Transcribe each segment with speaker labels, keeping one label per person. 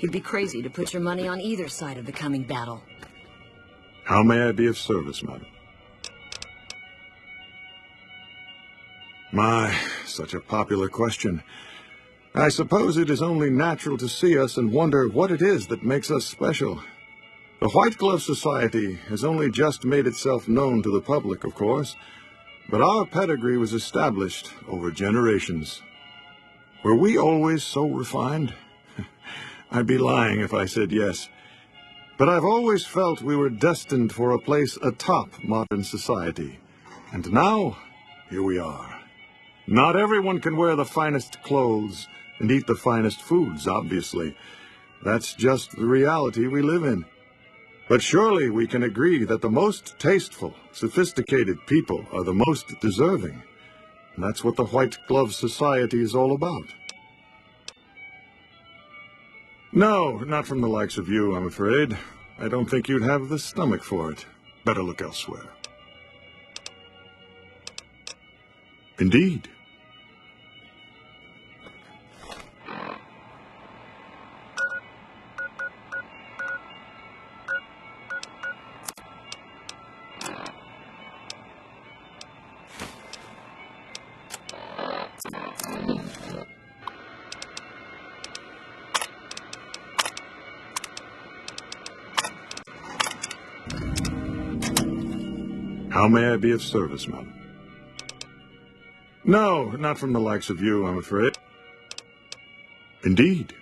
Speaker 1: You'd be crazy to put your money on either side of the coming battle.
Speaker 2: How may I be of service, madam? My, such a popular question. I suppose it is only natural to see us and wonder what it is that makes us special. The White Glove Society has only just made itself known to the public, of course, but our pedigree was established over generations. Were we always so refined? I'd be lying if I said yes. But I've always felt we were destined for a place atop modern society. And now, here we are. Not everyone can wear the finest clothes and eat the finest foods, obviously. That's just the reality we live in. But surely we can agree that the most tasteful, sophisticated people are the most deserving. And that's what the White Glove Society is all about. No, not from the likes of you, I'm afraid. I don't think you'd have the stomach for it. Better look elsewhere. Indeed. How may I be of service, madam? No, not from the likes of you, I'm afraid. Indeed.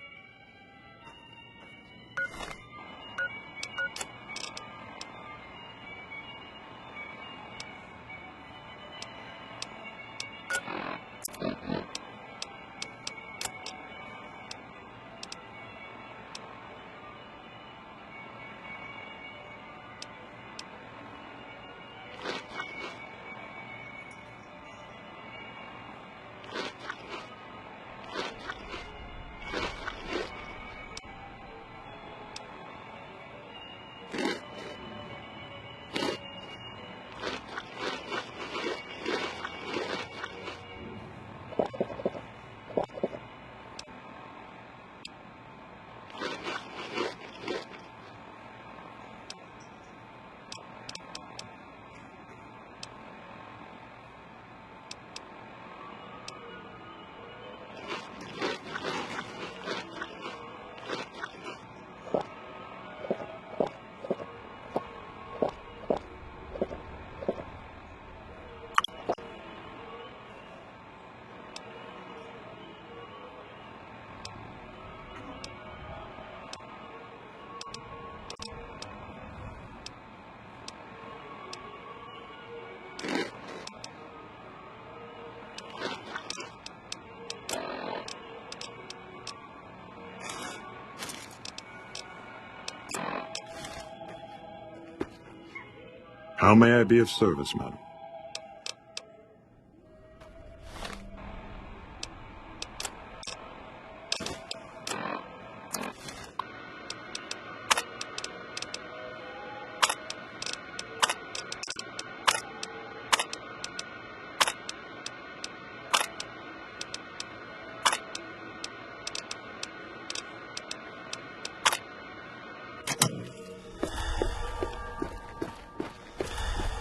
Speaker 2: How may I be of service, madam?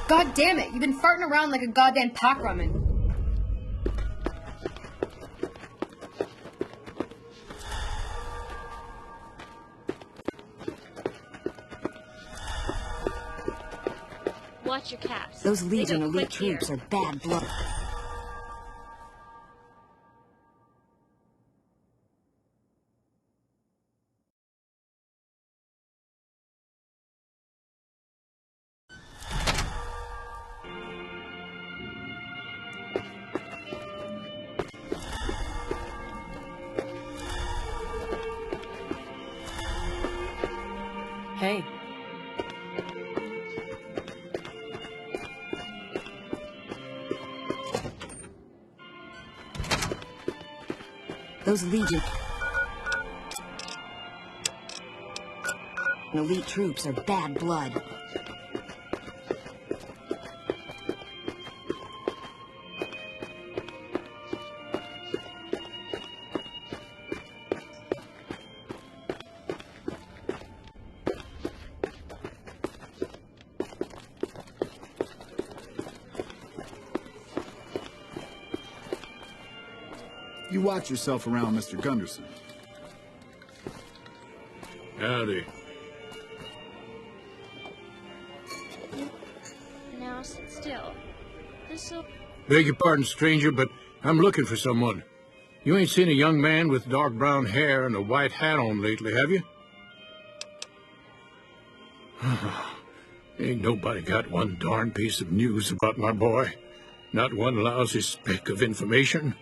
Speaker 3: God damn it, you've been farting around like a goddamn pack ramen.
Speaker 4: Watch your caps.
Speaker 1: Those
Speaker 4: They
Speaker 1: Legion
Speaker 4: go
Speaker 1: elite
Speaker 4: quick here.
Speaker 1: troops are bad blood. Hey. Those Legion elite troops are bad blood.
Speaker 4: You watch yourself around Mr. Gunderson.
Speaker 5: Howdy.
Speaker 6: Now sit still. This'll...
Speaker 5: Beg your pardon, stranger, but I'm looking for someone. You ain't seen a young man with dark brown hair and a white hat on lately, have you? Ain't nobody got one darn piece of news about my boy. Not one lousy speck of information.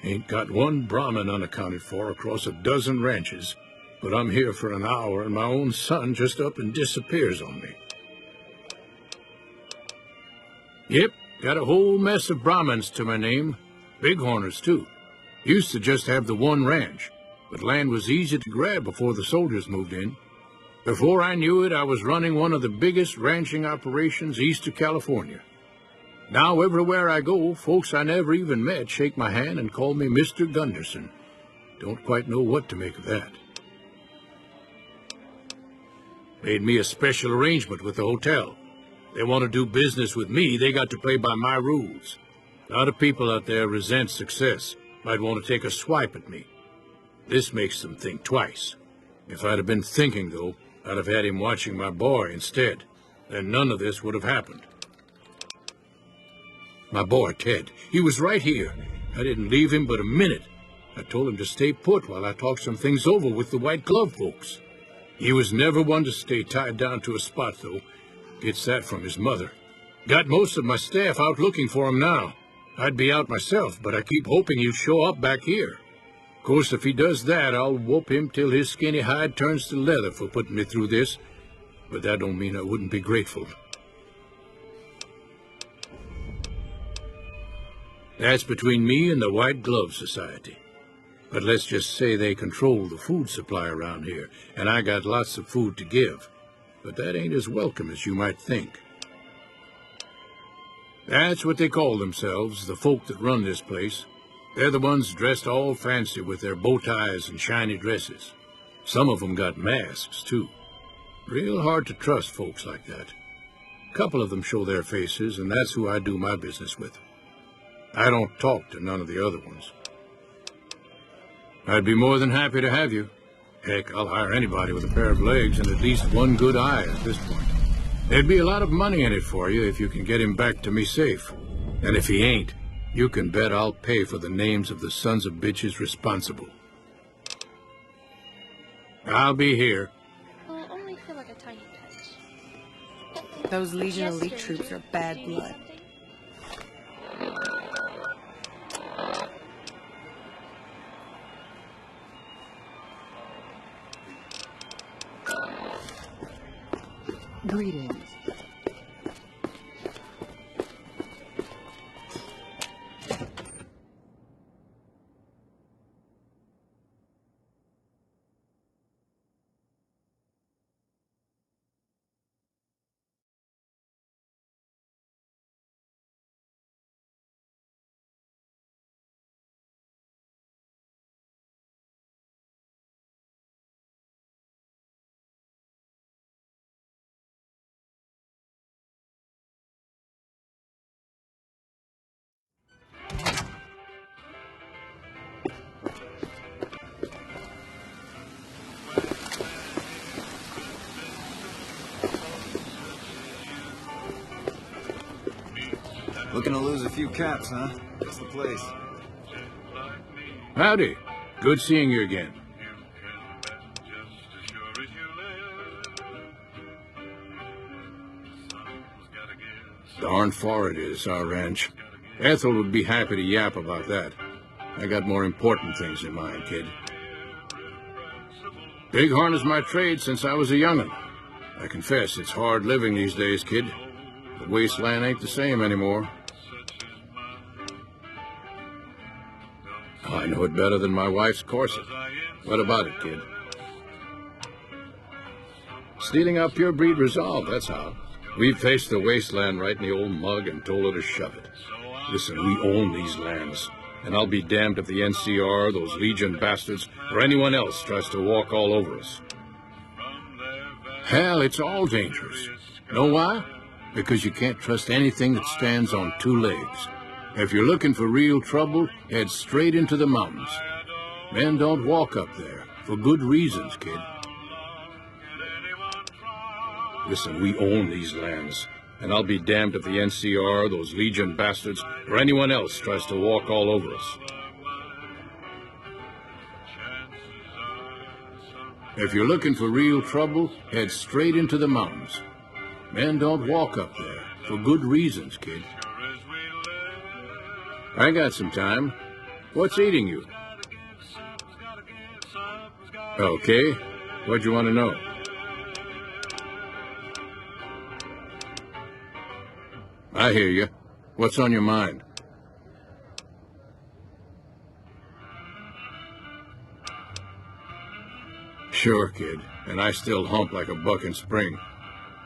Speaker 5: Ain't got one Brahmin unaccounted for across a dozen ranches. But I'm here for an hour, and my own son just up and disappears on me. Yep, got a whole mess of Brahmins to my name. Bighorners, too. Used to just have the one ranch, but land was easy to grab before the soldiers moved in. Before I knew it, I was running one of the biggest ranching operations east of California. Now, everywhere I go, folks I never even met shake my hand and call me Mr. Gunderson. Don't quite know what to make of that. Made me a special arrangement with the hotel. They want to do business with me, they got to play by my rules. A lot of people out there resent success, might want to take a swipe at me. This makes them think twice. If I'd have been thinking, though, I'd have had him watching my boy instead. Then none of this would have happened. My boy, Ted, he was right here. I didn't leave him but a minute. I told him to stay put while I talked some things over with the White Glove folks. He was never one to stay tied down to a spot, though. Gets that from his mother. Got most of my staff out looking for him now. I'd be out myself, but I keep hoping he'll show up back here. Of course, if he does that, I'll whoop him till his skinny hide turns to leather for putting me through this. But that don't mean I wouldn't be grateful. That's between me and the White Glove Society. But let's just say they control the food supply around here, and I got lots of food to give. But that ain't as welcome as you might think. That's what they call themselves, the folk that run this place. They're the ones dressed all fancy with their bow ties and shiny dresses. Some of them got masks, too. Real hard to trust folks like that. A couple of them show their faces, and that's who I do my business with. I don't talk to none of the other ones. I'd be more than happy to have you. Heck, I'll hire anybody with a pair of legs and at least one good eye at this point. There'd be a lot of money in it for you if you can get him back to me safe. And if he ain't, you can bet I'll pay for the names of the sons of bitches responsible. I'll be here.
Speaker 6: Well, only feel like a tiny touch.
Speaker 7: Those Legion
Speaker 6: Yes,
Speaker 7: elite
Speaker 6: stranger,
Speaker 7: troops are bad
Speaker 6: do you need
Speaker 7: blood.
Speaker 6: something?
Speaker 7: Greetings.
Speaker 4: Looking to lose a few caps, huh? What's the place?
Speaker 5: Howdy. Good seeing you again. Darn far it is, our ranch. Ethel would be happy to yap about that. I got more important things in mind, kid. Bighorn is my trade since I was a young'un. I confess, it's hard living these days, kid. The wasteland ain't the same anymore. I know it better than my wife's corset. What about it, kid? Stealing our pure breed resolve, that's how. We've faced the wasteland right in the old mug and told her to shove it. Listen, we own these lands, and I'll be damned if the NCR, those Legion bastards, or anyone else tries to walk all over us. Hell, it's all dangerous. Know why? Because you can't trust anything that stands on two legs. If you're looking for real trouble, head straight into the mountains. Men don't walk up there, for good reasons, kid. Listen, we own these lands, and I'll be damned if the NCR, those Legion bastards, or anyone else tries to walk all over us. If you're looking for real trouble, head straight into the mountains. Men don't walk up there, for good reasons, kid. I got some time. What's eating you? Okay. What'd you want to know? I hear you. What's on your mind? Sure, kid. And I still hump like a buck in spring.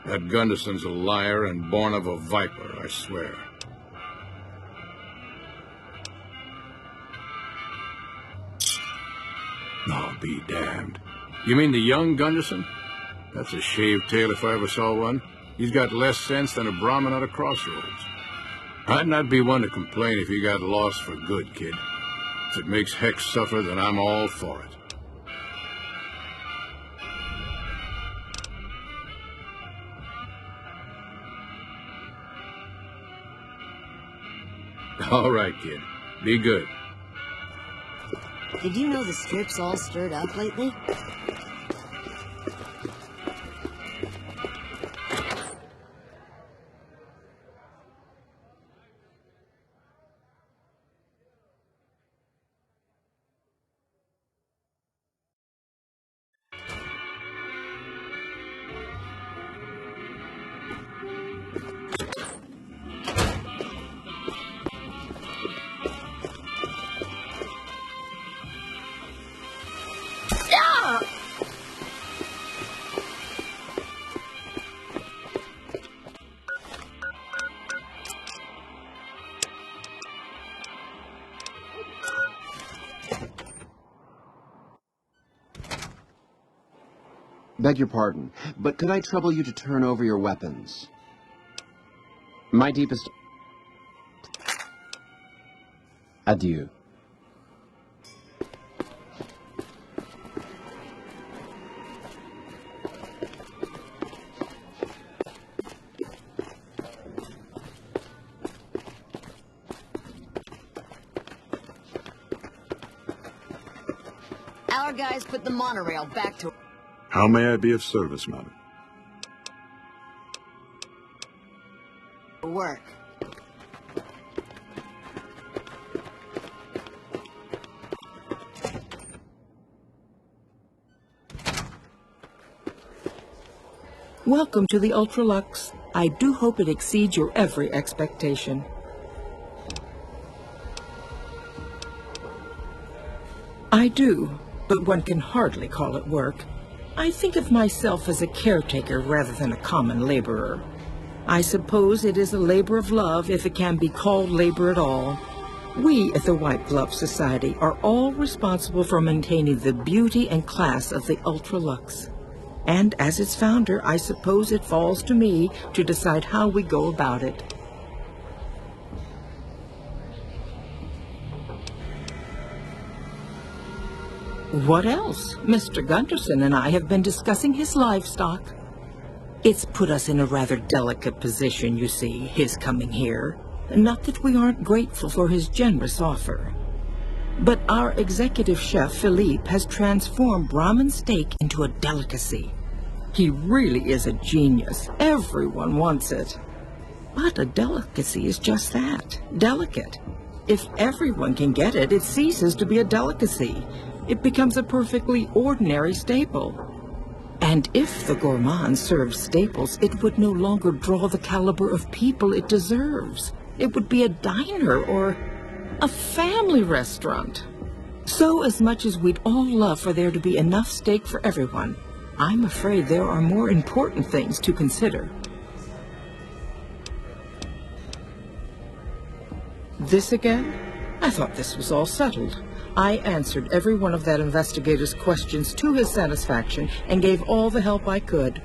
Speaker 5: That Gunderson's a liar and born of a viper, I swear. Oh, be damned. You mean the young Gunderson? That's a shaved tail if I ever saw one. He's got less sense than a Brahmin at a crossroads. I'd not be one to complain if he got lost for good, kid. If it makes Hex suffer, then I'm all for it. All right, kid. Be good.
Speaker 1: Did you know the strip's all stirred up lately?
Speaker 7: Beg your pardon, but could I trouble you to turn over your weapons? My deepest... Adieu.
Speaker 1: Our guys put the monorail back to...
Speaker 2: How may I be of service, madam?
Speaker 1: work.
Speaker 8: Welcome to the Ultralux. I do hope it exceeds your every expectation. I do, but one can hardly call it work. I think of myself as a caretaker rather than a common laborer. I suppose it is a labor of love if it can be called labor at all. We at the White Glove Society are all responsible for maintaining the beauty and class of the Ultralux. And as its founder, I suppose it falls to me to decide how we go about it. What else? Mr. Gunderson and I have been discussing his livestock. It's put us in a rather delicate position, you see, his coming here. Not that we aren't grateful for his generous offer. But our executive chef, Philippe, has transformed Brahmin steak into a delicacy. He really is a genius. Everyone wants it. But a delicacy is just that, delicate. If everyone can get it, it ceases to be a delicacy. It becomes a perfectly ordinary staple. And if the gourmand served staples, it would no longer draw the caliber of people it deserves. It would be a diner or a family restaurant. So as much as we'd all love for there to be enough steak for everyone, I'm afraid there are more important things to consider. This again? I thought this was all settled. I answered every one of that investigator's questions to his satisfaction and gave all the help I could.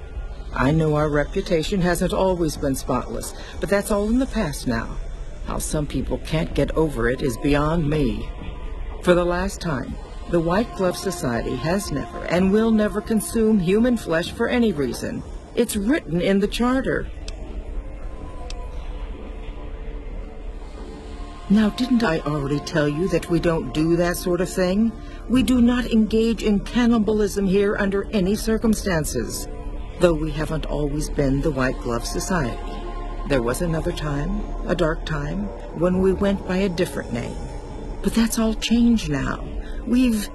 Speaker 8: I know our reputation hasn't always been spotless, but that's all in the past now. How some people can't get over it is beyond me. For the last time, the White Glove Society has never and will never consume human flesh for any reason. It's written in the charter. Now, didn't I already tell you that we don't do that sort of thing? We do not engage in cannibalism here under any circumstances, though we haven't always been the White Glove Society. There was another time, a dark time, when we went by a different name. But that's all changed now. We've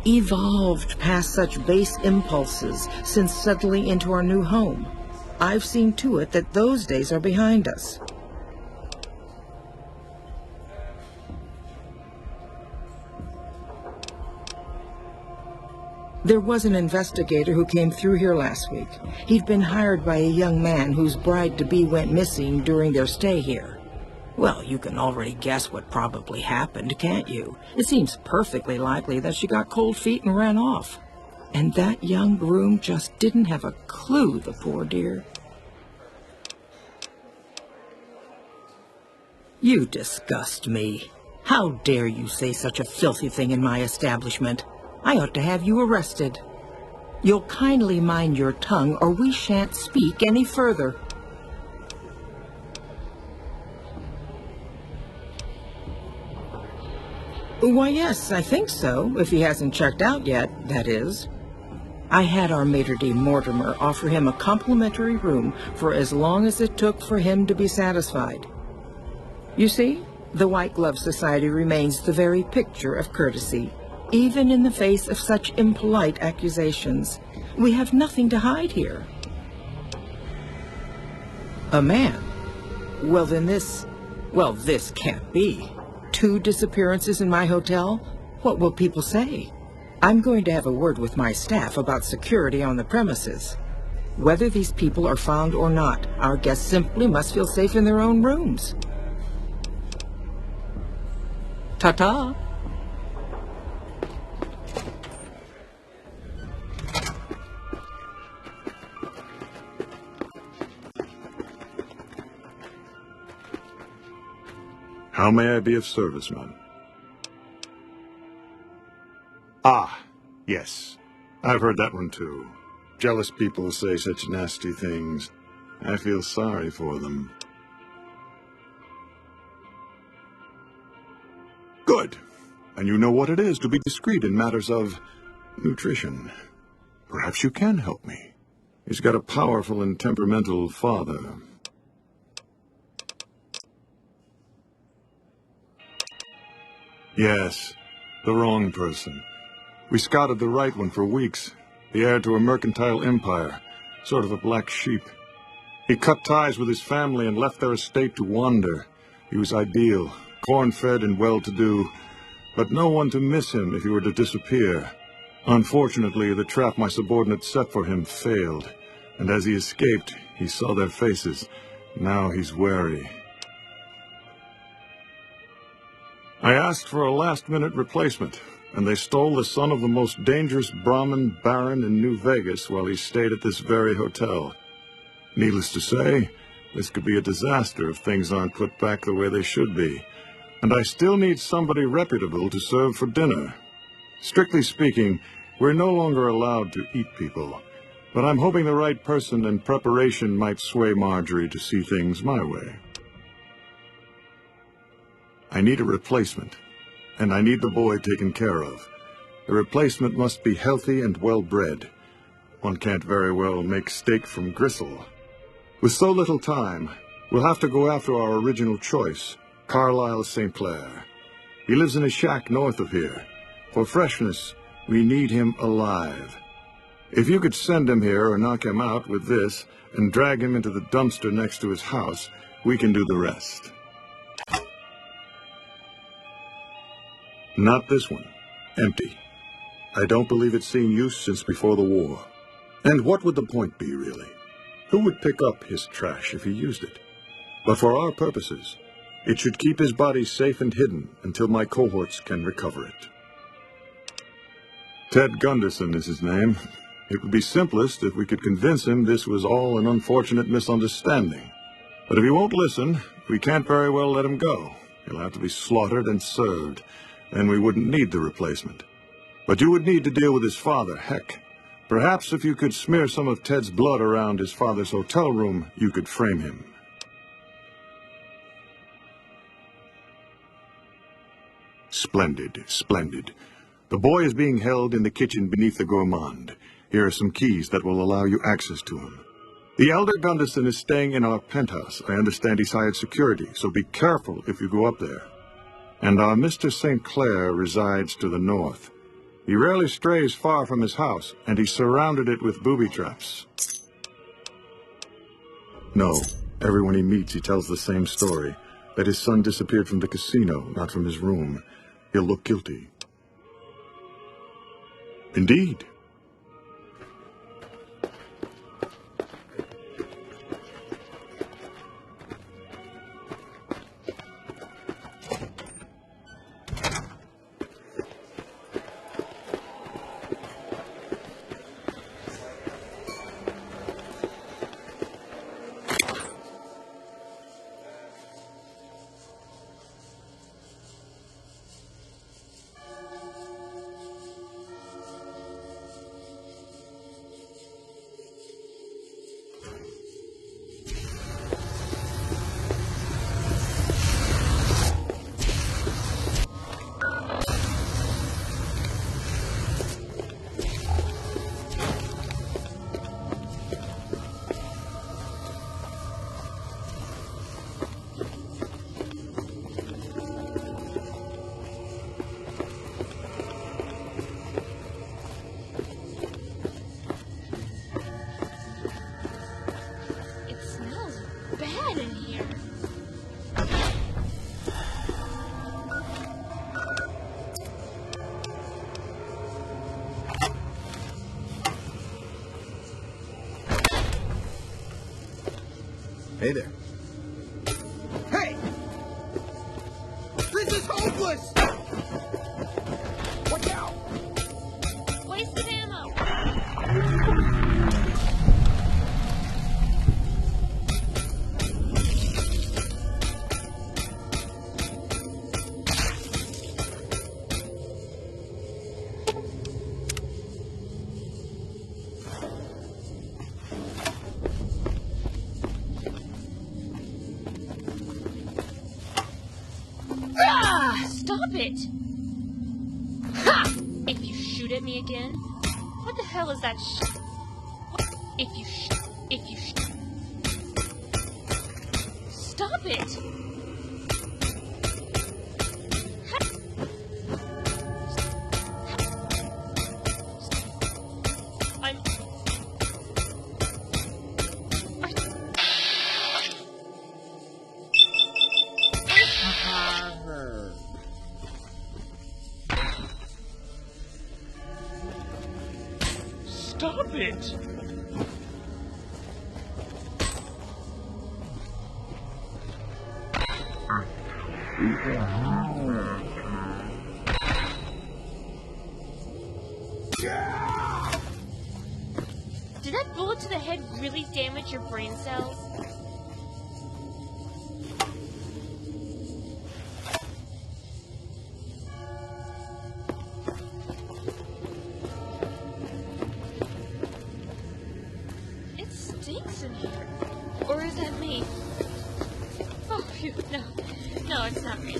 Speaker 8: evolved past such base impulses since settling into our new home. I've seen to it that those days are behind us. There was an investigator who came through here last week. He'd been hired by a young man whose bride-to-be went missing during their stay here. Well, you can already guess what probably happened, can't you? It seems perfectly likely that she got cold feet and ran off. And that young groom just didn't have a clue, the poor dear. You disgust me. How dare you say such a filthy thing in my establishment? I ought to have you arrested. You'll kindly mind your tongue, or we shan't speak any further. Why, yes, I think so, if he hasn't checked out yet, that is. I had our maitre d' Mortimer offer him a complimentary room for as long as it took for him to be satisfied. You see, the White Glove Society remains the very picture of courtesy, even in the face of such impolite accusations. We have nothing to hide here. A man? Well, then this can't be. 2 disappearances in my hotel? What will people say? I'm going to have a word with my staff about security on the premises. Whether these people are found or not, our guests simply must feel safe in their own rooms. Ta-ta.
Speaker 2: How may I be of service, ma'am? Ah, yes. I've heard that one too. Jealous people say such nasty things. I feel sorry for them. Good. And you know what it is to be discreet in matters of nutrition. Perhaps you can help me. He's got a powerful and temperamental father. Yes, the wrong person. We scouted the right one for weeks. The heir to a mercantile empire, sort of a black sheep. He cut ties with his family and left their estate to wander. He was ideal, corn-fed and well-to-do, but no one to miss him if he were to disappear. Unfortunately, the trap my subordinates set for him failed, and as he escaped, he saw their faces. Now he's wary. I asked for a last-minute replacement, and they stole the son of the most dangerous Brahmin baron in New Vegas while he stayed at this very hotel. Needless to say, this could be a disaster if things aren't put back the way they should be, and I still need somebody reputable to serve for dinner. Strictly speaking, we're no longer allowed to eat people, but I'm hoping the right person and preparation might sway Marjorie to see things my way. I need a replacement, and I need the boy taken care of. The replacement must be healthy and well-bred. One can't very well make steak from gristle. With so little time, we'll have to go after our original choice, Carlisle St. Clair. He lives in a shack north of here. For freshness, we need him alive. If you could send him here or knock him out with this and drag him into the dumpster next to his house, we can do the rest. Not this one. Empty. I don't believe it's seen use since before the war. And what would the point be, really? Who would pick up his trash if he used it? But for our purposes, it should keep his body safe and hidden until my cohorts can recover it. Ted Gunderson is his name. It would be simplest if we could convince him this was all an unfortunate misunderstanding. But if he won't listen, we can't very well let him go. He'll have to be slaughtered and served. Then we wouldn't need the replacement. But you would need to deal with his father, Heck. Perhaps if you could smear some of Ted's blood around his father's hotel room, you could frame him. Splendid, splendid. The boy is being held in the kitchen beneath the gourmand. Here are some keys that will allow you access to him. The Elder Gunderson is staying in our penthouse. I understand he's hired security, so be careful if you go up there. And our Mr. St. Clair resides to the north. He rarely strays far from his house, and he's surrounded it with booby traps. No, everyone he meets, he tells the same story, that his son disappeared from the casino, not from his room. He'll look guilty. Indeed.
Speaker 4: Hey there.
Speaker 9: Hey! This is hopeless! Watch out!
Speaker 6: Wasted ammo! Stop it! Ha! If you shoot at me again, what the hell is that If you Stop it! Stop it! Did that bullet to the head really damage your brain cells? It stinks in here. Or is that me? Oh, phew, no. No, it's not me.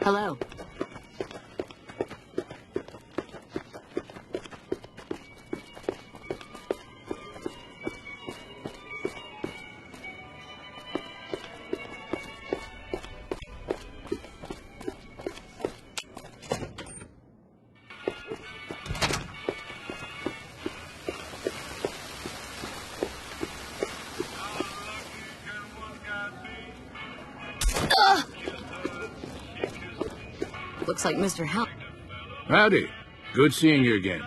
Speaker 1: Hello. Looks like Mr. Hal.
Speaker 5: Howdy. Good seeing you again.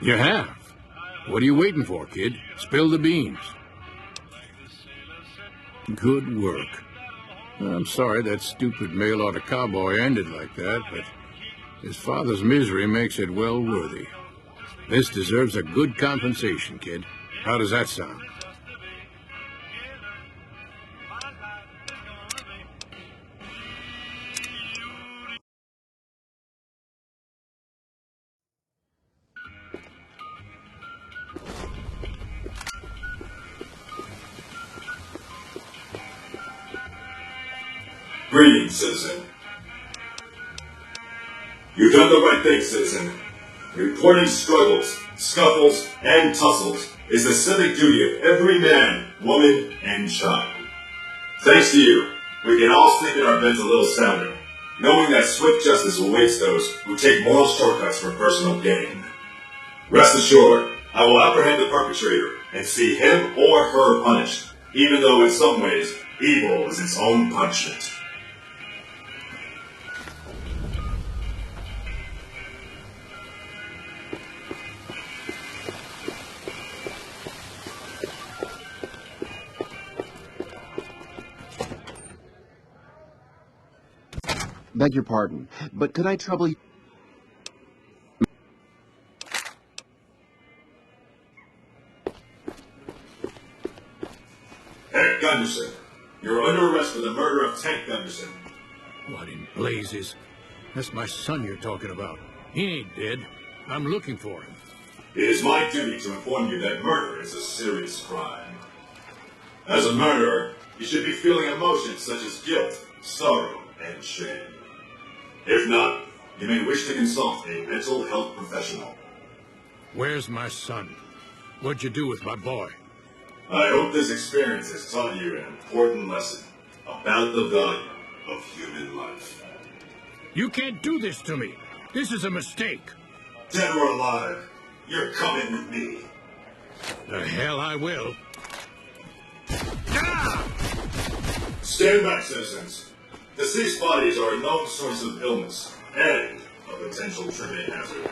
Speaker 5: You have? What are you waiting for, kid? Spill the beans. Good work. I'm sorry that stupid mail-order cowboy ended like that, but his father's misery makes it well worthy. This deserves a good compensation, kid. How does that sound?
Speaker 10: Greetings, citizen. You've done the right thing, citizen. Reporting struggles, scuffles, and tussles is the civic duty of every man, woman, and child. Thanks to you, we can all sleep in our beds a little sounder, knowing that swift justice awaits those who take moral shortcuts for personal gain. Rest assured, I will apprehend the perpetrator and see him or her punished, even though in some ways, evil is its own punishment.
Speaker 7: Beg your pardon, but could I trouble you?
Speaker 10: Hank Gunderson, you're under arrest for the murder of Tank Gunderson.
Speaker 5: What in blazes? That's my son you're talking about. He ain't dead. I'm looking for him.
Speaker 10: It is my duty to inform you that murder is a serious crime. As a murderer, you should be feeling emotions such as guilt, sorrow, and shame. If not, you may wish to consult a mental health professional.
Speaker 5: Where's my son? What'd you do with my boy?
Speaker 10: I hope this experience has taught you an important lesson about the value of human life.
Speaker 5: You can't do this to me. This is a mistake.
Speaker 10: Dead or alive, you're coming with me.
Speaker 5: The hell I will.
Speaker 10: Stand back, citizens. Deceased bodies are a known source of illness and a potential tripping hazard.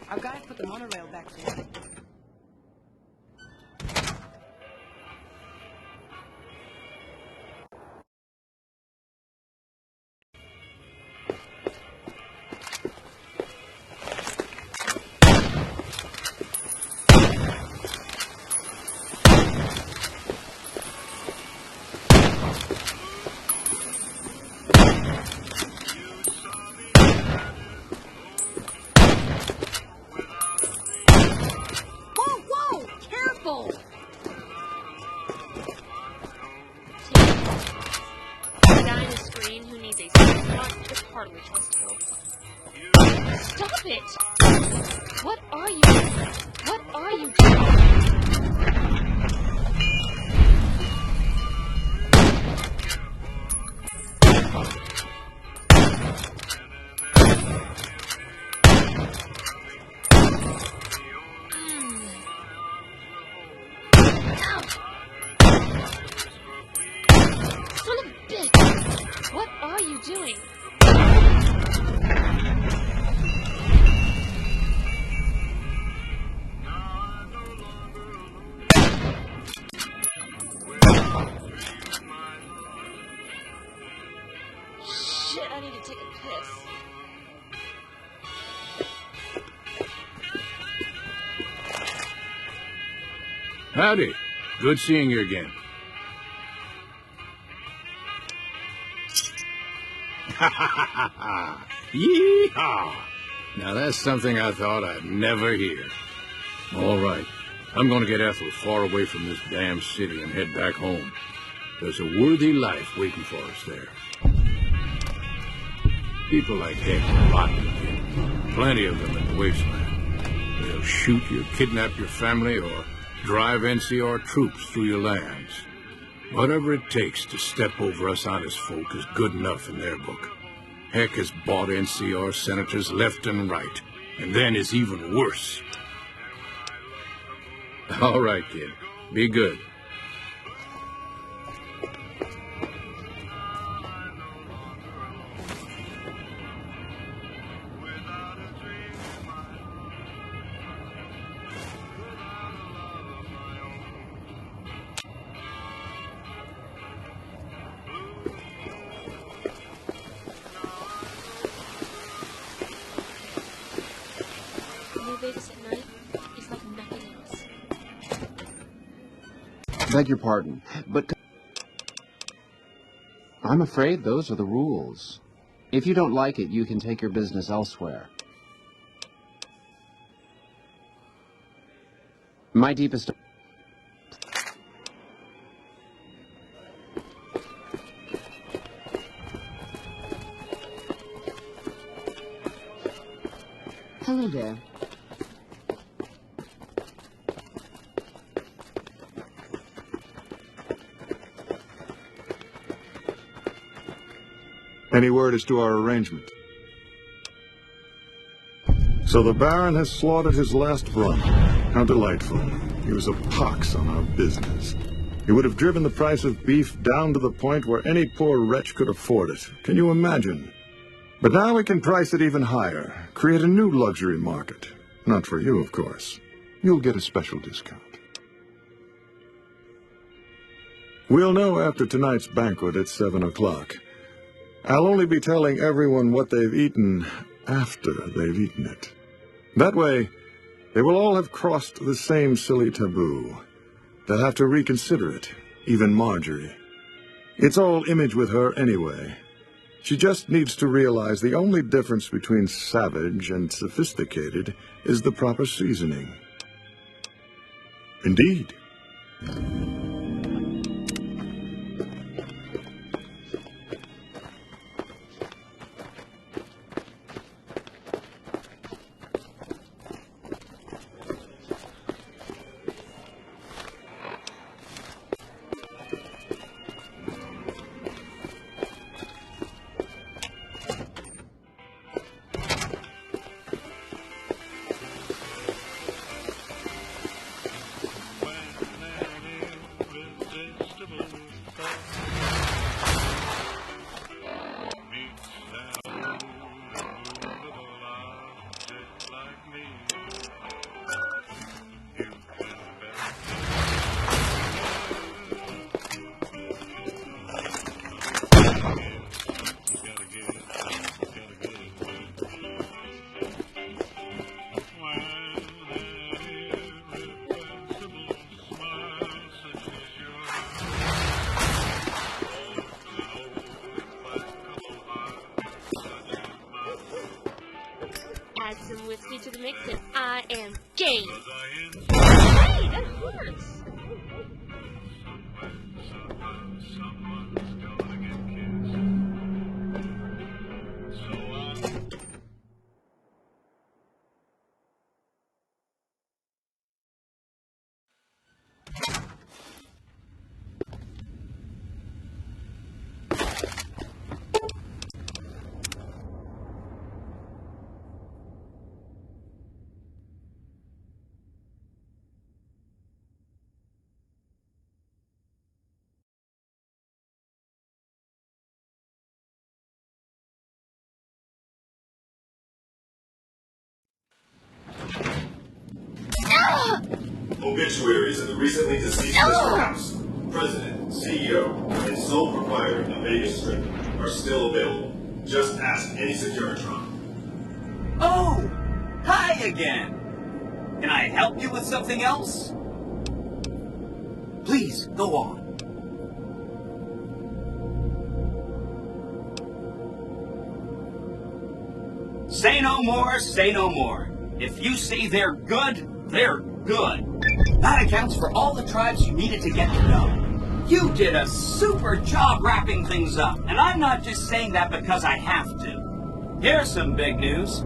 Speaker 1: Our guys put the monorail back there.
Speaker 6: cartilage hospital. Stop it! What are you doing? What are you doing? Son of a bitch! What are you doing? Shit, I need to take a piss.
Speaker 5: Howdy. Good seeing you again. Ha ha ha ha ha! Yee-haw! Now that's something I thought I'd never hear. All right. I'm gonna get Ethel far away from this damn city and head back home. There's a worthy life waiting for us there. People like Heck are rotten, kid. Plenty of them in the wasteland. They'll shoot you, kidnap your family, or drive NCR troops through your lands. Whatever it takes to step over us honest folk is good enough in their book. Heck has bought NCR senators left and right, and then is even worse. All right, kid. Be good.
Speaker 6: New Vegas at night is like nothing else.
Speaker 7: Beg your pardon, but I'm afraid those are the rules. If you don't like it, you can take your business elsewhere. My deepest...
Speaker 1: Hello there.
Speaker 2: Any word as to our arrangement? So the Baron has slaughtered his last brunt. How delightful. He was a pox on our business. He would have driven the price of beef down to the point where any poor wretch could afford it. Can you imagine? But now we can price it even higher, create a new luxury market. Not for you, of course. You'll get a special discount. We'll know after tonight's banquet at 7 o'clock. I'll only be telling everyone what they've eaten after they've eaten it. That way, they will all have crossed the same silly taboo. They'll have to reconsider it, even Marjorie. It's all image with her anyway. She just needs to realize the only difference between savage and sophisticated is the proper seasoning. Indeed.
Speaker 6: Add some whiskey to the mix and I am game. Hey, that hurts.
Speaker 10: Obituaries of the recently deceased Mr. House, President, CEO, and sole proprietor of the Vegas Strip are still available. Just ask any Securitron.
Speaker 11: Oh! Hi again! Can I help you with something else? Please, go on. Say no more, say no more. If you say they're good, they're good. That accounts for all the tribes you needed to get to know. You did a super job wrapping things up, and I'm not just saying that because I have to. Here's some big news.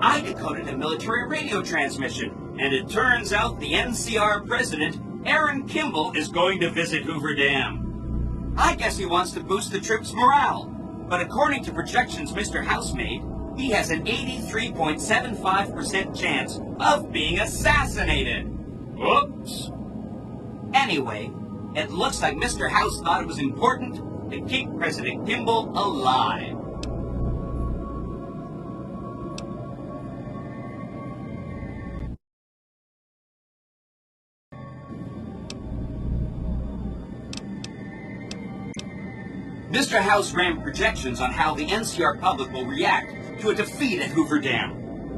Speaker 11: I decoded a military radio transmission, and it turns out the NCR president, Aaron Kimball, is going to visit Hoover Dam. I guess he wants to boost the troops' morale, but according to projections Mr. House made, he has an 83.75% chance of being assassinated. Whoops. Anyway, it looks like Mr. House thought it was important to keep President Kimball alive. Mr. House ran projections on how the NCR public will react to a defeat at Hoover Dam.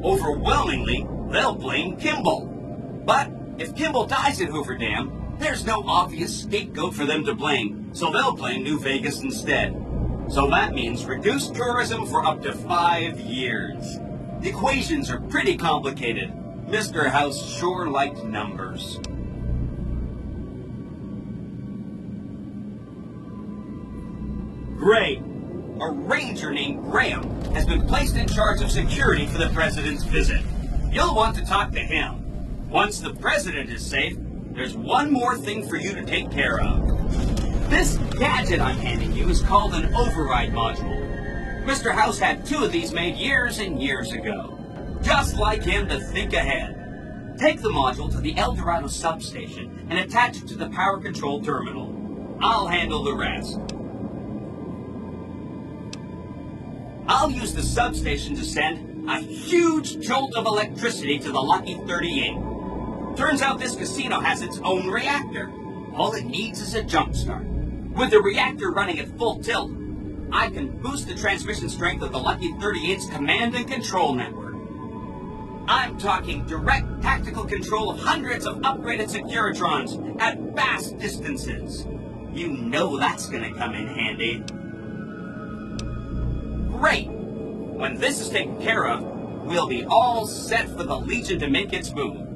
Speaker 11: Overwhelmingly, they'll blame Kimball. But if Kimball dies at Hoover Dam, there's no obvious scapegoat for them to blame, so they'll blame New Vegas instead. So that means reduced tourism for up to 5 years. The equations are pretty complicated. Mr. House sure liked numbers. Great. A ranger named Graham has been placed in charge of security for the president's visit. You'll want to talk to him. Once the president is safe, there's one more thing for you to take care of. This gadget I'm handing you is called an override module. Mr. House had 2 of these made years and years ago. Just like him to think ahead. Take the module to the El Dorado substation and attach it to the power control terminal. I'll handle the rest. I'll use the substation to send a huge jolt of electricity to the Lucky 38. Turns out this casino has its own reactor. All it needs is a jump start. With the reactor running at full tilt, I can boost the transmission strength of the Lucky 38's command and control network. I'm talking direct tactical control of hundreds of upgraded Securitrons at vast distances. You know that's gonna come in handy. Great! When this is taken care of, we'll be all set for the Legion to make its move.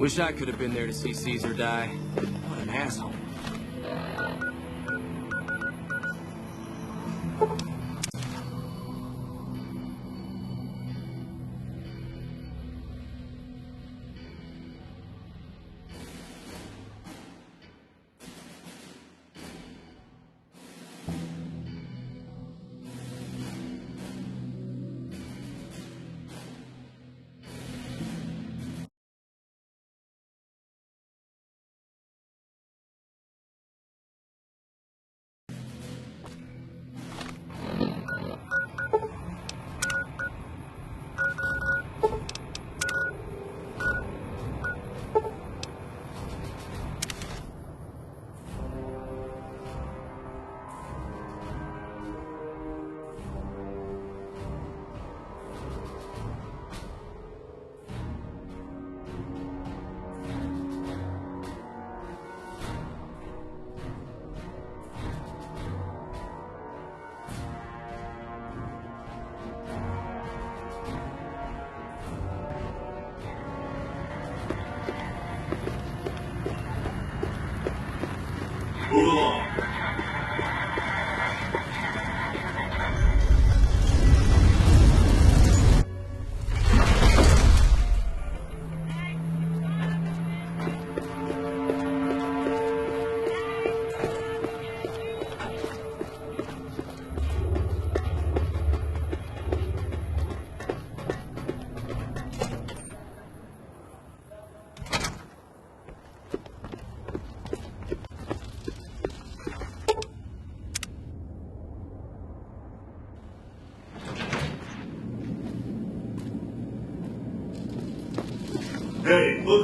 Speaker 12: Wish I could have been there to see Caesar die. What an asshole.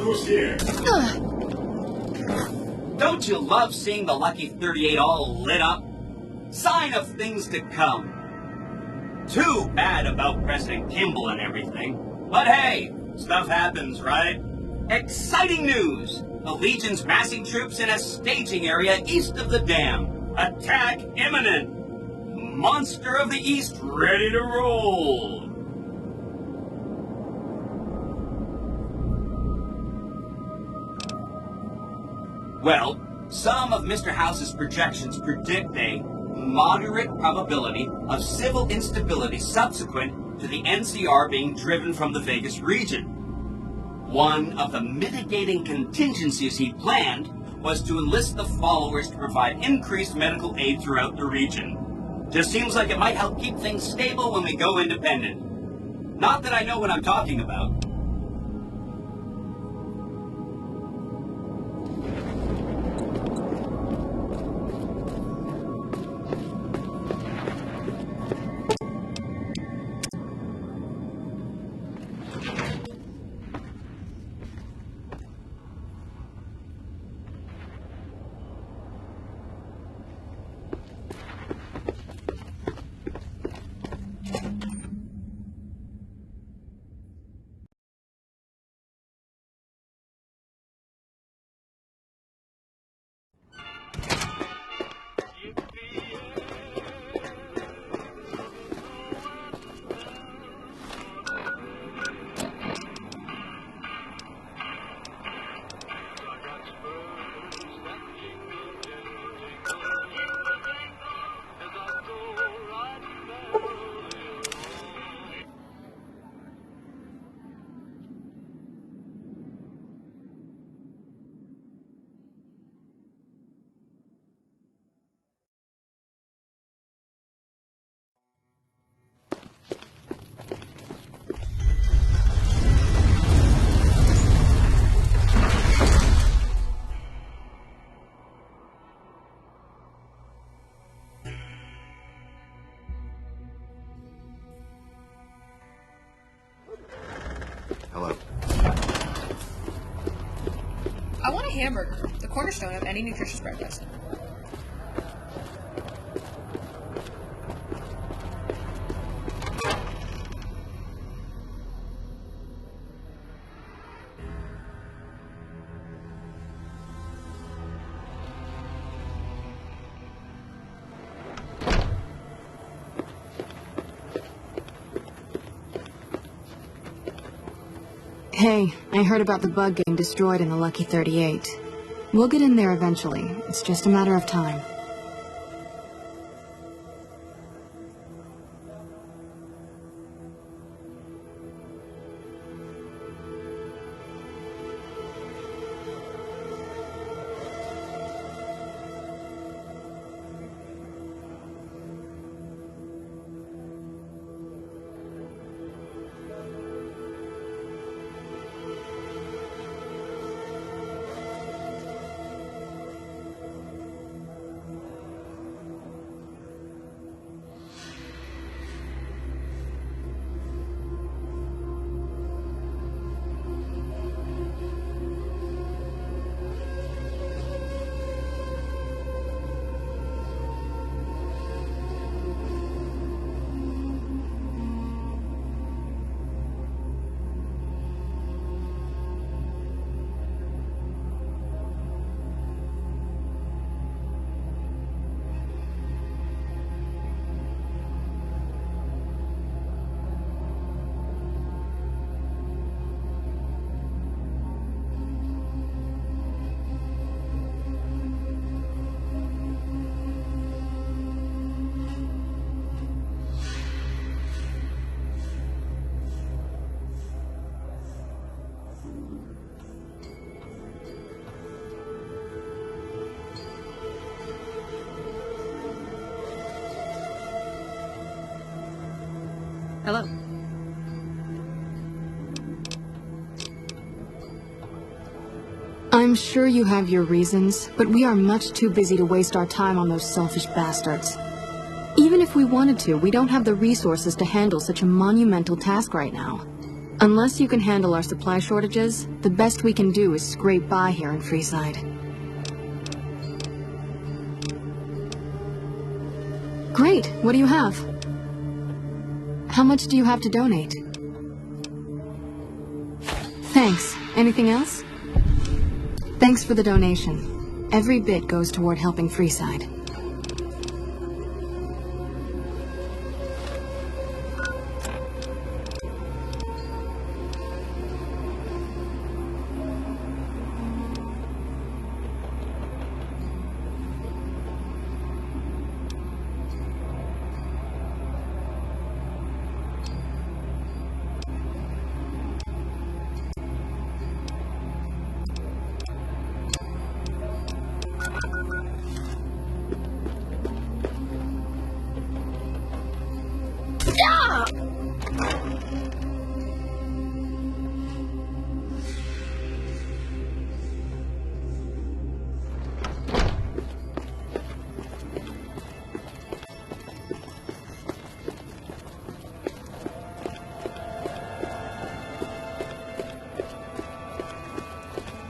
Speaker 10: who's here.
Speaker 11: Don't you love seeing the Lucky 38 all lit up? Sign of things to come. Too bad about President Kimball and everything. But hey, stuff happens, right? Exciting news! The Legion's massing troops in a staging area east of the dam. Attack imminent! Monster of the East ready to roll! Well, some of Mr. House's projections predict a moderate probability of civil instability subsequent to the NCR being driven from the Vegas region. One of the mitigating contingencies he planned was to enlist the followers to provide increased medical aid throughout the region. Just seems like it might help keep things stable when we go independent. Not that I know what I'm talking about.
Speaker 2: Hello.
Speaker 3: I want a hamburger, the cornerstone of any nutritious breakfast.
Speaker 1: Hey, I heard about the bug getting destroyed in the Lucky 38. We'll get in there eventually. It's just a matter of time. Hello. I'm sure you have your reasons, but we are much too busy to waste our time on those selfish bastards. Even if we wanted to, we don't have the resources to handle such a monumental task right now. Unless you can handle our supply shortages, the best we can do is scrape by here in Freeside. Great, what do you have? How much do you have to donate? Thanks. Anything else? Thanks for the donation. Every bit goes toward helping Freeside.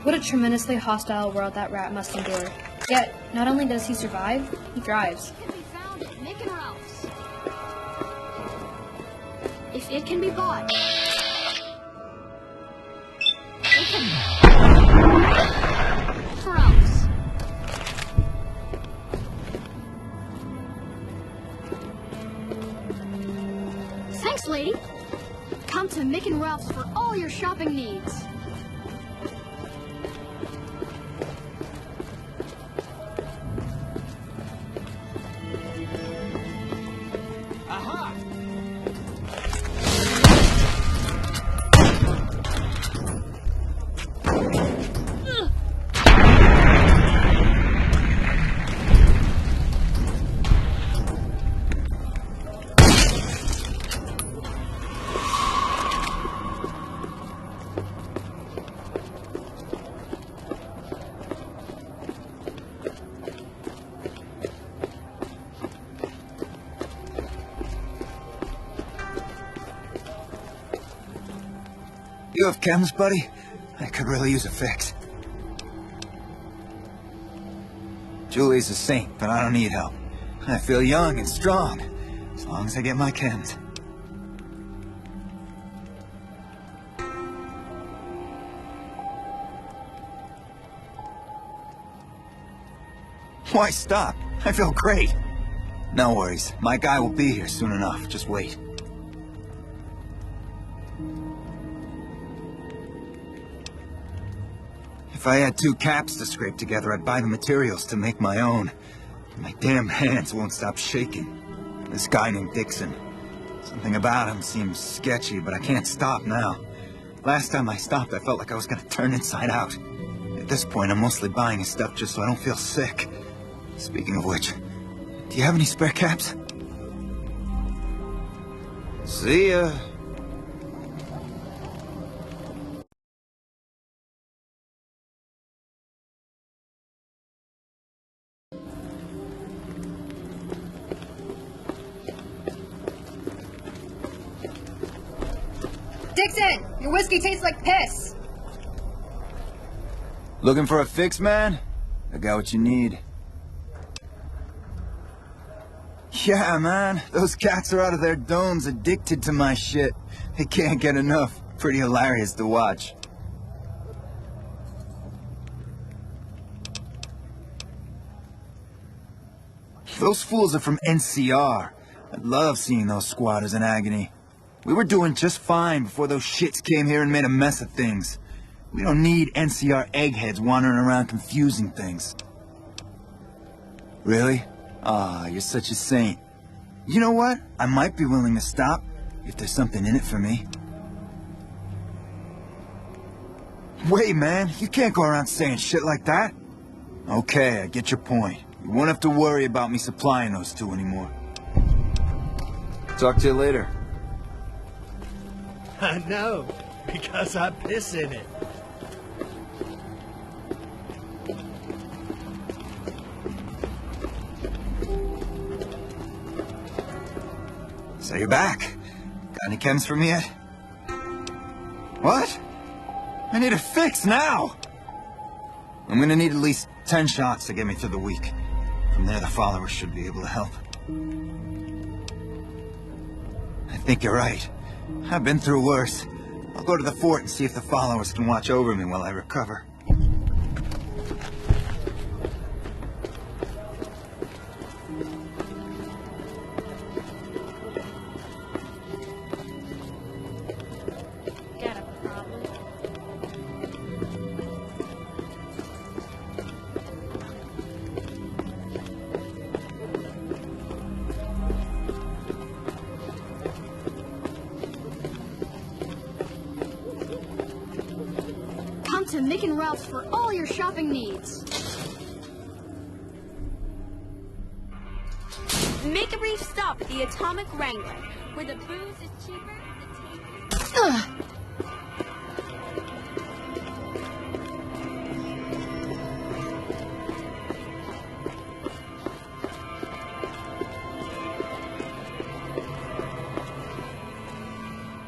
Speaker 3: What a tremendously hostile world that rat must endure. Yet, not only does he survive, he thrives.
Speaker 13: Can be found at Nick and Ralph's. If it can be bought, it can for Ralph's. Thanks, lady. Come to Mick and Ralph's for all your shopping needs.
Speaker 14: You have chems, buddy? I could really use a fix. Julie's a saint, but I don't need help. I feel young and strong, as long as I get my chems. Why stop? I feel great. No worries. My guy will be here soon enough. Just wait. If I had 2 caps to scrape together, I'd buy the materials to make my own. My damn hands won't stop shaking. This guy named Dixon. Something about him seems sketchy, but I can't stop now. Last time I stopped, I felt like I was gonna turn inside out. At this point, I'm mostly buying his stuff just so I don't feel sick. Speaking of which, do you have any spare caps? See ya.
Speaker 3: Dixon! Your whiskey tastes like piss!
Speaker 14: Looking for a fix, man? I got what you need. Yeah, man. Those cats are out of their domes addicted to my shit. They can't get enough. Pretty hilarious to watch. Those fools are from NCR. I love seeing those squatters in agony. We were doing just fine before those shits came here and made a mess of things. We don't need NCR eggheads wandering around confusing things. Really? Ah, you're such a saint. You know what? I might be willing to stop, if there's something in it for me. Wait, man, you can't go around saying shit like that. Okay, I get your point. You won't have to worry about me supplying those 2 anymore. Talk to you later.
Speaker 9: I know, because I piss in it.
Speaker 14: So you're back. Got any chems for me yet? What? I need a fix now! I'm gonna need at least 10 shots to get me through the week. From there, the followers should be able to help. I think you're right. I've been through worse. I'll go to the fort and see if the followers can watch over me while I recover.
Speaker 6: Got a problem?
Speaker 13: Come to Mick and Ralph's for all your shopping needs.
Speaker 15: Make a brief stop at the Atomic Wrangler, where the booze is cheaper.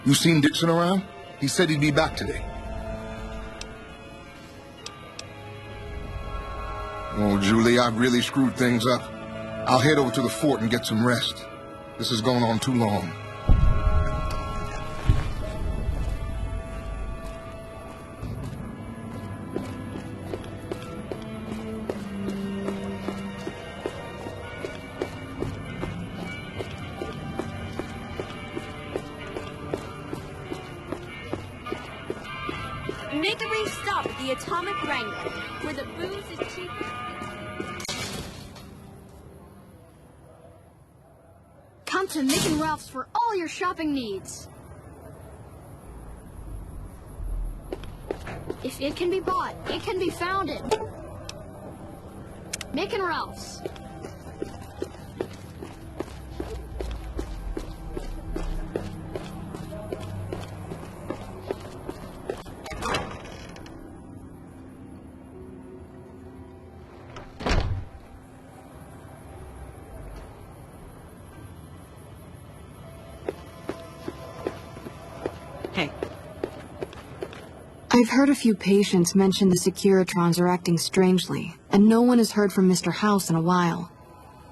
Speaker 16: You seen Dixon around? He said he'd be back today. Oh, Julie, I've really screwed things up. I'll head over to the fort and get some rest. This has gone on too long.
Speaker 15: Make a brief stop at the Atomic Wrangler, where the booze is cheaper.
Speaker 13: Come to Mick and Ralph's for all your shopping needs. If it can be bought, it can be founded. Mick and Ralph's.
Speaker 8: Hey.
Speaker 1: I've heard a few patients mention the Securitrons are acting strangely, and no one has heard from Mr. House in a while.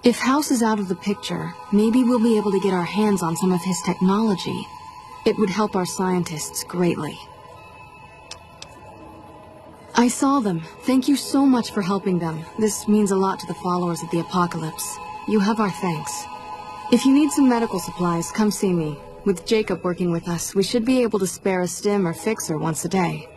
Speaker 1: If House is out of the picture, maybe we'll be able to get our hands on some of his technology. It would help our scientists greatly. I saw them. Thank you so much for helping them. This means a lot to the followers of the Apocalypse. You have our thanks. If you need some medical supplies, come see me. With Jacob working with us, we should be able to spare a stim or fixer once a day.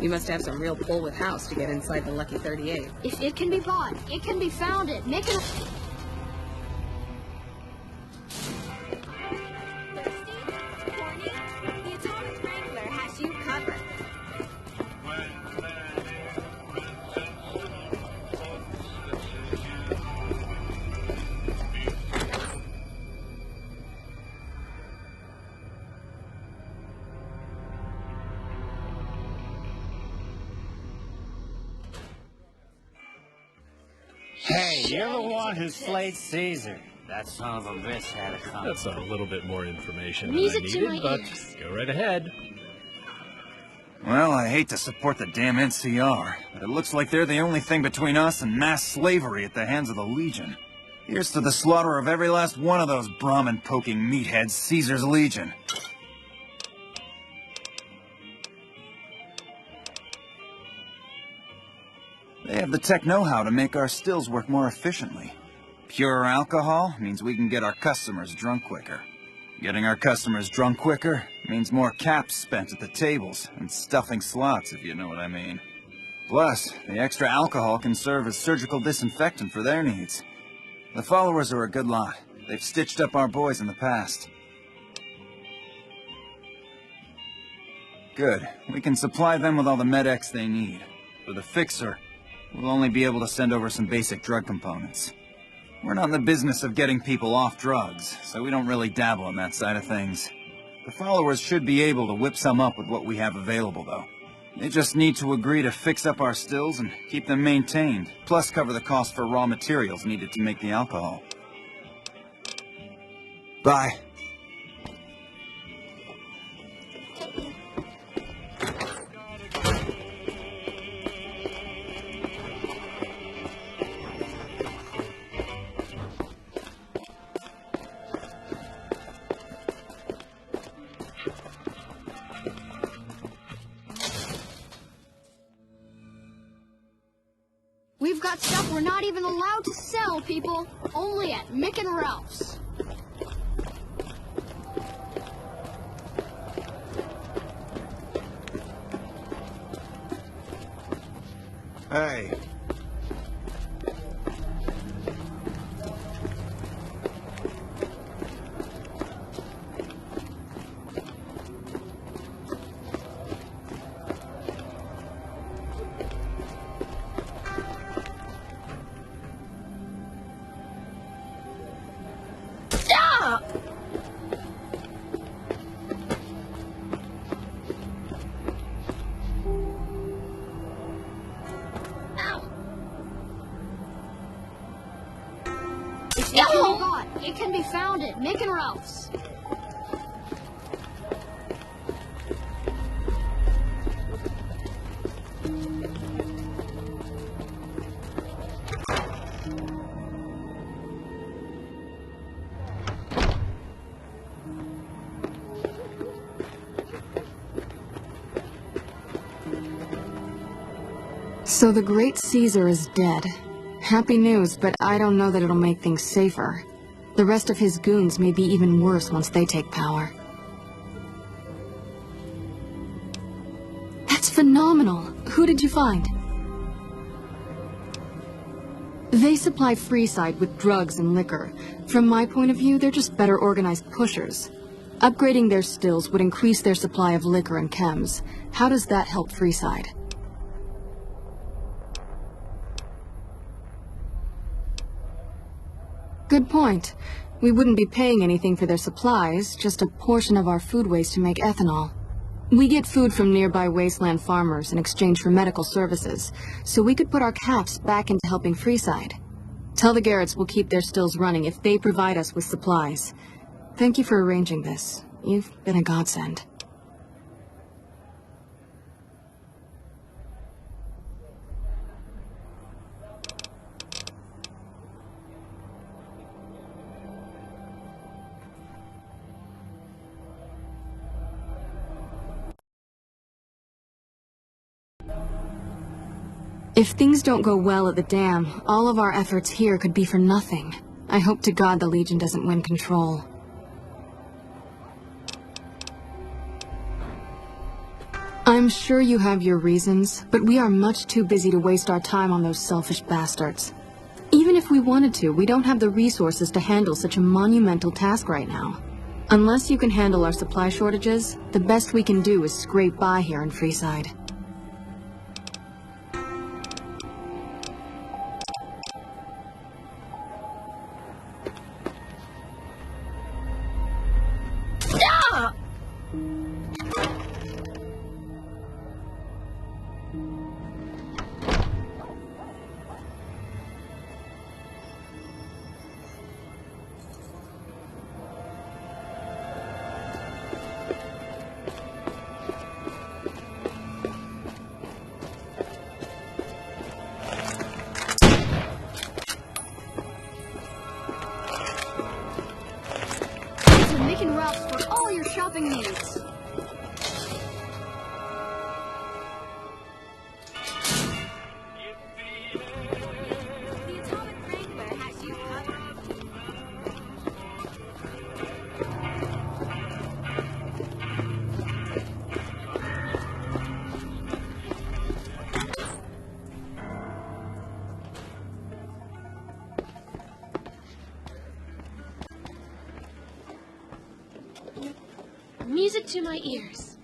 Speaker 17: You must have some real pull with House to get inside the Lucky 38.
Speaker 13: If it can be bought, it can be founded. Mick and...
Speaker 15: The Atomic Wrangler has you covered.
Speaker 18: Hey, you're the one who slayed Caesar. That son of a bitch had it coming.
Speaker 9: That's a little bit more information
Speaker 13: Music
Speaker 9: than
Speaker 13: to
Speaker 9: I
Speaker 13: my
Speaker 9: needed, but
Speaker 13: ears.
Speaker 9: go right ahead.
Speaker 14: Well, I hate to support the damn NCR, but it looks like they're the only thing between us and mass slavery at the hands of the Legion. Here's to the slaughter of every last one of those Brahmin-poking meatheads, Caesar's Legion. They have the tech know-how to make our stills work more efficiently. Pure alcohol means we can get our customers drunk quicker. Getting our customers drunk quicker means more caps spent at the tables and stuffing slots, if you know what I mean. Plus, the extra alcohol can serve as surgical disinfectant for their needs. The followers are a good lot. They've stitched up our boys in the past. Good. We can supply them with all the med-X they need. For the Fixer, we'll only be able to send over some basic drug components. We're not in the business of getting people off drugs, so we don't really dabble in that side of things. The followers should be able to whip some up with what we have available, though. They just need to agree to fix up our stills and keep them maintained, plus cover the cost for raw materials needed to make the alcohol. Bye.
Speaker 13: We've got stuff we're not even allowed to sell, people. Only at Mick and Ralph's.
Speaker 14: Hey.
Speaker 13: Stop! If it can be bought, it can be found at Mick and Ralph's.
Speaker 1: So the Great Caesar is dead. Happy news, but I don't know that it'll make things safer. The rest of his goons may be even worse once they take power. That's phenomenal! Who did you find? They supply Freeside with drugs and liquor. From my point of view, they're just better organized pushers. Upgrading their stills would increase their supply of liquor and chems. How does that help Freeside? Good point. We wouldn't be paying anything for their supplies, just a portion of our food waste to make ethanol. We get food from nearby wasteland farmers in exchange for medical services, so we could put our caps back into helping Freeside. Tell the Garretts we'll keep their stills running if they provide us with supplies. Thank you for arranging this. You've been a godsend. If things don't go well at the dam, all of our efforts here could be for nothing. I hope to God the Legion doesn't win control. I'm sure you have your reasons, but we are much too busy to waste our time on those selfish bastards. Even if we wanted to, we don't have the resources to handle such a monumental task right now. Unless you can handle our supply shortages, the best we can do is scrape by here in Freeside.
Speaker 13: Stop! Mick and Ralph's for all your shopping needs.
Speaker 6: Music to my ears.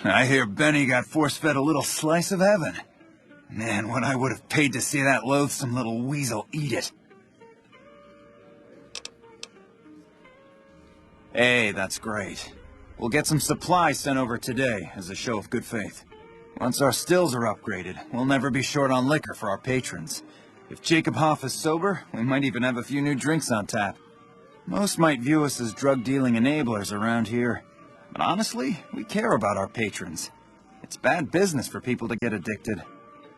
Speaker 14: I hear Benny got force-fed a little slice of heaven. Man, what I would have paid to see that loathsome little weasel eat it. Hey, that's great. We'll get some supplies sent over today as a show of good faith. Once our stills are upgraded, we'll never be short on liquor for our patrons. If Jacob Hoff is sober, we might even have a few new drinks on tap. Most might view us as drug-dealing enablers around here. But honestly, we care about our patrons. It's bad business for people to get addicted.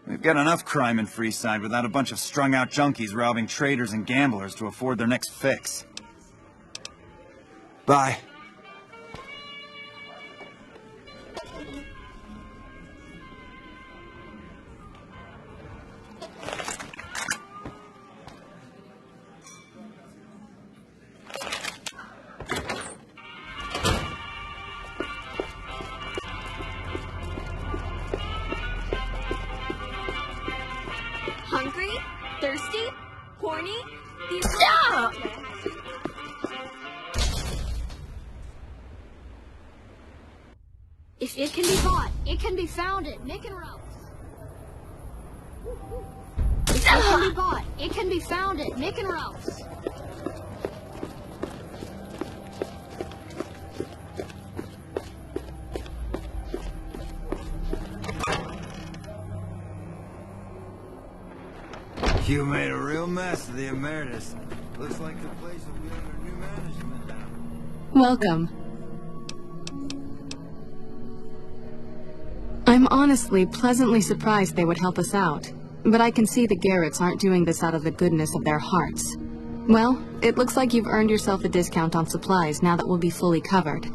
Speaker 14: We've got enough crime in Freeside without a bunch of strung-out junkies robbing traders and gamblers to afford their next fix. Bye.
Speaker 15: Hungry? Thirsty? Horny? These
Speaker 13: If it can be bought, it can be found at Nick and Ralph's. If it can be bought, it can be found at Nick and Ralph's.
Speaker 14: You made a real mess of the Emeritus. Looks like the place will be under new management now.
Speaker 1: Welcome. I'm honestly pleasantly surprised they would help us out, but I can see the Garretts aren't doing this out of the goodness of their hearts. Well, it looks like you've earned yourself a discount on supplies now that we'll be fully covered.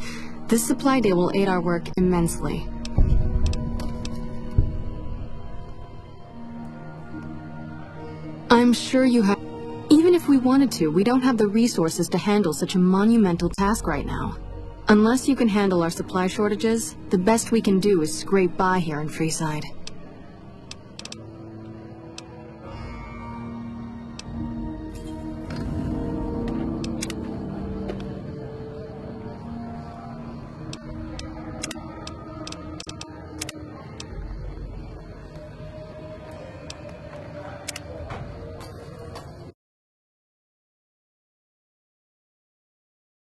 Speaker 1: This supply deal will aid our work immensely. I'm sure you have... Even if we wanted to, we don't have the resources to handle such a monumental task right now. Unless you can handle our supply shortages, the best we can do is scrape by here in Freeside.